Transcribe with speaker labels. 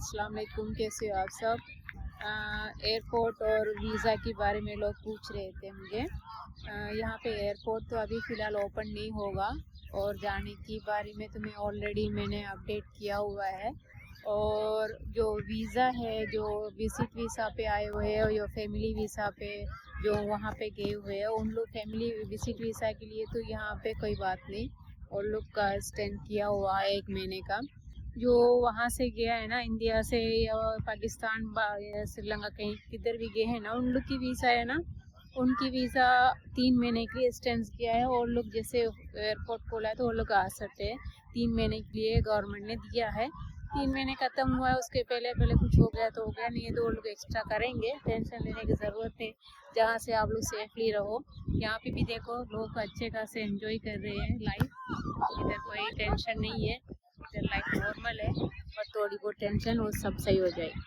Speaker 1: अस्सलाम वालेकुम, कैसे हो आप सब। एयरपोर्ट और वीज़ा के बारे में लोग पूछ रहे थे मुझे। यहाँ पे एयरपोर्ट तो अभी फ़िलहाल ओपन नहीं होगा और जाने की बारे में तो मैंने अपडेट किया हुआ है। और जो वीज़ा है, जो विजिट वीज़ा पे आए हुए हैं या फैमिली वीज़ा पे जो वहाँ पे गए हुए हैं, उन लोग फैमिली विजिट वीज़ा के लिए तो यहाँ पे कोई बात नहीं, और लोग का स्टैंड किया हुआ है 1 महीने का। जो वहाँ से गया है ना, इंडिया से या पाकिस्तान या श्रीलंका कहीं किधर भी गए हैं ना, उन लोग की वीज़ा है ना, उनकी वीज़ा 3 महीने के लिए एक्सटेंड किया है। और लोग जैसे एयरपोर्ट खोला है तो वो लोग आ सकते हैं। 3 महीने के लिए गवर्नमेंट ने दिया है। 3 महीने ख़त्म हुआ है, उसके पहले पहले कुछ हो गया तो हो गया, नहीं है तो वो लोग एक्स्ट्रा करेंगे। टेंशन लेने की ज़रूरत नहीं, जहाँ से आप लोग सेफली रहो। यहाँ पे भी देखो, लोग अच्छे खासे एंजॉय कर रहे हैं लाइफ। इधर कोई टेंशन नहीं है, इधर लाइफ नॉर्मल है, और थोड़ी बहुत टेंशन वो सब सही हो जाएगी।